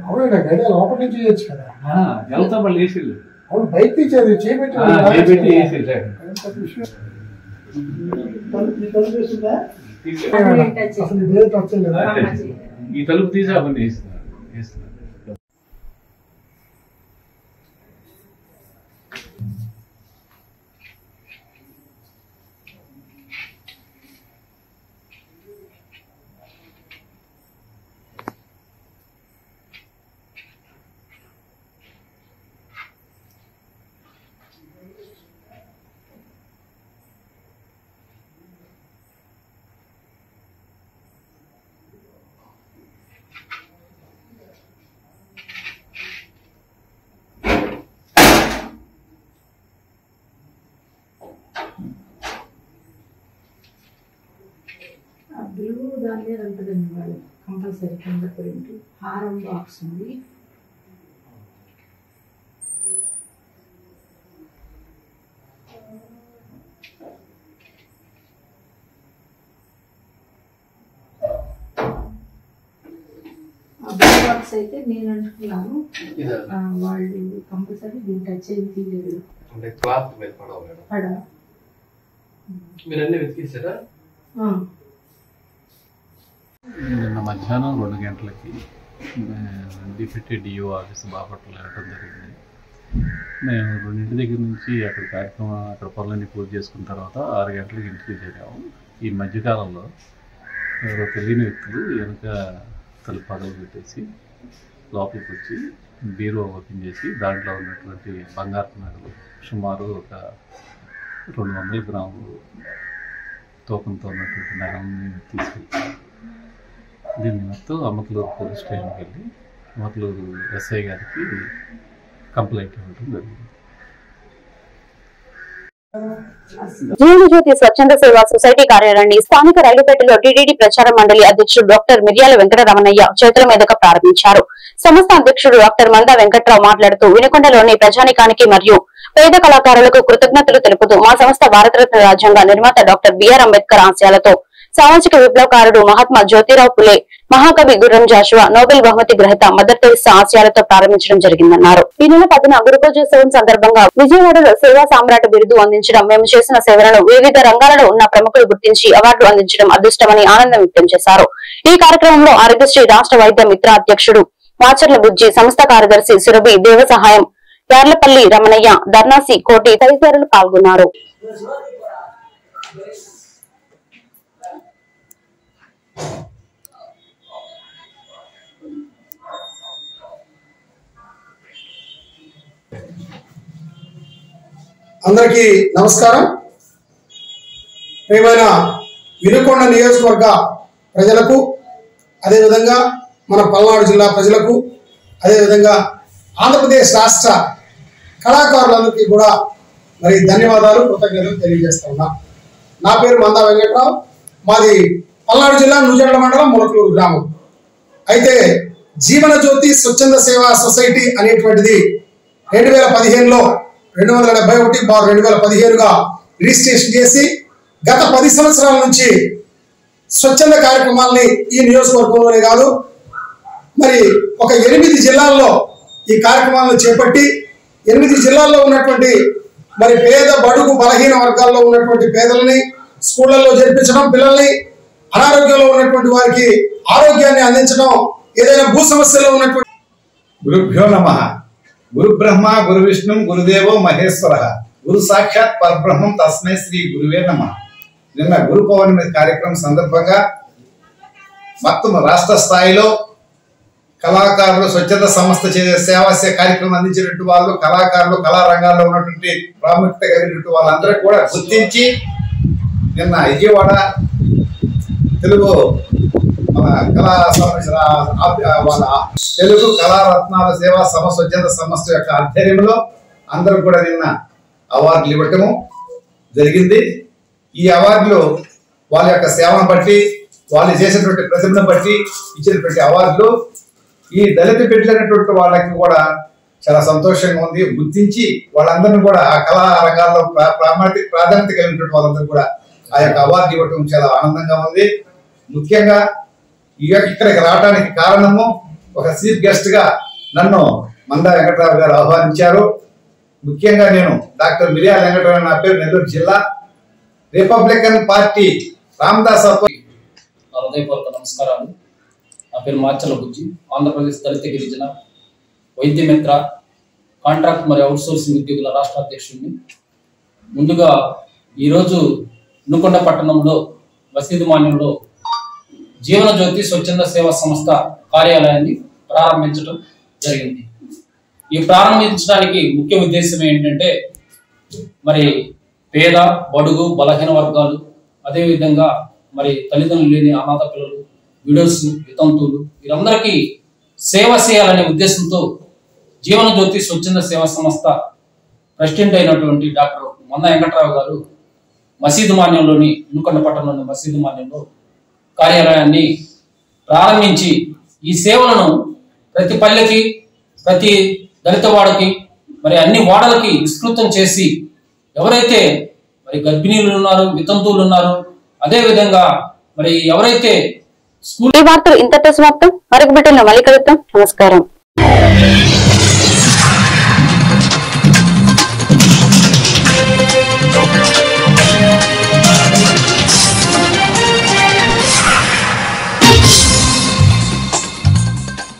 అవునా గడి లోపల నుంచి చేయొచ్చు కదా. అవును బయట తీసేది చేపెట్టి అసలు ఇదే టచ్ లేదా ఈ తలుపు తీసి అవన్నీ వేస్తున్నారు. బ్లూ దాని ఉంటుందండి వాళ్ళు కంపల్సరీ కింద ప్రింట్. హారం బాక్స్ ఉంది. ఆ బ్లూ బాక్స్ బాక్స్ అయితే నేను అంటున్నాను వాళ్ళు కంపల్సరీ దీన్ని టచ్ అయ్యి తీయలేదు. క్లాత్ మీద పడవ మీరు అన్ని వెతికేసారా? నిన్న మధ్యాహ్నం 2 గంటలకి డిప్యూటీ డిఓ ఆఫీస్ బాపట్ల వెళ్ళడం జరిగింది. మేము 2 దగ్గర నుంచి అక్కడ పనులన్నీ పూర్తి చేసుకున్న తర్వాత 6 గంటలకు ఇంటికి చేరాము. ఈ మధ్యకాలంలో ఎవరో తెలియని వ్యక్తులు వెనుక తలుపు పడవ పెట్టేసి లోపలికి వచ్చి బీరో ఓపెన్ చేసి దాంట్లో ఉన్నటువంటి బంగారు నగలు సుమారు ఒక 200 గ్రాములు తూకంతో ఉన్నటువంటి నగల్ని తీసుకెళ్ళి దీన్ని మొత్తం అమ్మకలూరు పోలీస్ స్టేషన్కి వెళ్ళి అమ్మకలూరు ఎస్ఐ గారికి కంప్లైంట్ ఇవ్వడం జరిగింది. జీవనజ్యోతి స్వచ్ఛంద సేవా సొసైటీ కార్యాలయాన్ని స్థానిక రైలుపేటలో టీడీడీ ప్రచార మండలి అధ్యక్షుడు డాక్టర్ మిర్యాల వెంకటరమణయ్య చేతుల మీదుగా ప్రారంభించారు. సంస్థ అధ్యక్షుడు డాక్టర్ మందా వెంకట్రావు మాట్లాడుతూ వినుకొండలోని ప్రజానికానికి మరియు పేద కళాకారులకు కృతజ్ఞతలు తెలుపుతూ మా సంస్థ భారతరత్న రాజ్యాంగ నిర్మాత డాక్టర్ బిఆర్ అంబేద్కర్ ఆశయాలతో సామాజిక విప్లవకారుడు మహాత్మా జ్యోతిరావు పులే, మహాకవి గుర్రం జాషువా, నోబెల్ బహుమతి గ్రహీత మదర్ తెరెసా ఆశయాలతో ప్రారంభించడం జరిగిందన్నారు. ఈ నెల 10న గురుపూజోత్సవం సందర్భంగా విజయవాడలో సేవా సామ్రాట్ బిరుదు అందించడం, మేము చేసిన సేవలను వివిధ రంగాలలో ఉన్న ప్రముఖులు గుర్తించి అవార్డులు అందించడం అదృష్టమని ఆనందం వ్యక్తం చేశారు. ఈ కార్యక్రమంలో ఆరోగ్యశ్రీ రాష్ట్ర వైద్య మిత్ర అధ్యక్షుడు మాచర్ల బుజ్జి, సంస్థ కార్యదర్శి సురభి, దేవ సహాయం యార్లపల్లి రమణయ్య, ధర్నాసి కోటి తదితరులు పాల్గొన్నారు. అందరికీ నమస్కారం. ప్రియమైన వినుకొండ నియోజకవర్గ ప్రజలకు, అదేవిధంగా మన పల్నాడు జిల్లా ప్రజలకు, అదేవిధంగా ఆంధ్రప్రదేశ్ రాష్ట్ర కళాకారులందరికీ కూడా మరి ధన్యవాదాలు, కృతజ్ఞతలు తెలియజేస్తా ఉన్నా. నా పేరు మందా వెంకట్రావు, మాది పల్నాడు జిల్లా నూజెండ్ల మండలం ములకలూరు గ్రామం. అయితే జీవన జ్యోతి స్వచ్ఛంద సేవా సొసైటీ అనేటువంటిది 2015లో 271/2015గా రిజిస్ట్రేషన్ చేసి గత 10 సంవత్సరాల నుంచి స్వచ్ఛంద కార్యక్రమాలని ఈ నియోజకవర్గంలోనే కాదు మరి ఒక 8 జిల్లాల్లో ఈ కార్యక్రమాలను చేపట్టి 8 జిల్లాల్లో ఉన్నటువంటి మరి పేద బడుగు బలహీన వర్గాల్లో ఉన్నటువంటి పేదలని స్కూళ్లలో చేర్పించడం, పిల్లల్ని అనారోగ్యంలో ఉన్నటువంటి వారికి ఆరోగ్యాన్ని అందించడం, ఏదైనా భూ సమస్యలో ఉన్నటువంటి గురుభ్యో నమః. గురు బ్రహ్మ గురు విష్ణు గురుదేవో మహేశ్వర గురు సాక్షాత్ పరబ్రహ్మం తస్మై శ్రీ గురువే నమః. నిన్న గురు పౌర్ణమి కార్యక్రమం సందర్భంగా మొత్తం రాష్ట్ర స్థాయిలో కళాకారులు స్వచ్ఛంద సంస్థ సేవా కార్యక్రమం అందించినట్టు వాళ్ళు, కళాకారులు కళారంగాల్లో ఉన్నటువంటి ప్రాముఖ్యత కలిగినట్టు వాళ్ళందరూ కూడా గుర్తించి నిన్న విజయవాడ తెలుగు కళా వాళ్ళ తెలుగు కళారత్నాల సేవా స్వచ్ఛంద సంస్థ యొక్క ఆధ్వర్యంలో అందరూ కూడా నిన్న అవార్డులు ఇవ్వటము జరిగింది. ఈ అవార్డులు వాళ్ళ యొక్క సేవను బట్టి, వాళ్ళు చేసినటువంటి ప్రతిభను బట్టి ఇచ్చినటువంటి అవార్డులు ఈ దళిత బిడ్డలైనటువంటి వాళ్ళకి కూడా చాలా సంతోషంగా ఉంది. గుర్తించి వాళ్ళందరినీ కూడా ఆ కళా రంగాల్లో ప్రాధాన్యత కలిగినటువంటి వాళ్ళందరూ కూడా ఆ యొక్క అవార్డు ఇవ్వటం చాలా ఆనందంగా ఉంది. ముఖ్యంగా ఇక్కడికి రావడానికి కారణము ఒక చీఫ్ గెస్ట్ గా నన్ను మందా వెంకటరావు గారు ఆహ్వానించారు. ముఖ్యంగా నేను డాక్టర్ మిర్యాల వెంకటరావు, నా పేరు నెల్లూరు జిల్లా, రిపబ్లికన్ పార్టీ రామదాస్ హృదయపూర్వక నమస్కారాలు. నా పేరు మాచర్ల బుజ్జి, ఆంధ్రప్రదేశ్ దళిత గిరిజన వైద్య మిత్ర కాంట్రాక్ట్ మరియు అవుట్సోర్సింగ్ ఉద్యోగుల రాష్ట్ర అధ్యక్షుడిని. ముందుగా ఈరోజు వినుకొండ పట్టణంలో మసీదు మాన్యంలో జీవన జ్యోతి స్వచ్ఛంద సేవా సంస్థ కార్యాలయాన్ని ప్రారంభించడం జరిగింది. ఈ ప్రారంభించడానికి ముఖ్య ఉద్దేశం ఏంటంటే మరి పేద బడుగు బలహీన వర్గాలు, అదేవిధంగా మరి తల్లిదండ్రులు లేని అనాథ పిల్లలు, విడోస్, వితంతువులు, వీరందరికీ సేవ చేయాలనే ఉద్దేశంతో జీవన జ్యోతి స్వచ్ఛంద సేవా సంస్థ ప్రెసిడెంట్ అయినటువంటి డాక్టర్ మందా వెంకట్రావు గారు మసీదు మాన్యంలోని వినుకొండ పట్టణంలోని మసీదు మాన్యంలో కార్యాలయాన్ని ప్రారంభించి ఈ సేవలను ప్రతి పల్లెకి, ప్రతి దళిత వాడకి, మరి అన్ని వాడలకి విస్తృతం చేసి ఎవరైతే మరి గర్భిణీలు ఉన్నారు, వితంతువులు ఉన్నారు, అదేవిధంగా మరి ఎవరైతే ఈ వార్తలు ఇంతటితో సమాప్తం. మరొక బిడ్డలో మళ్ళీ కలుద్దాం. నమస్కారం.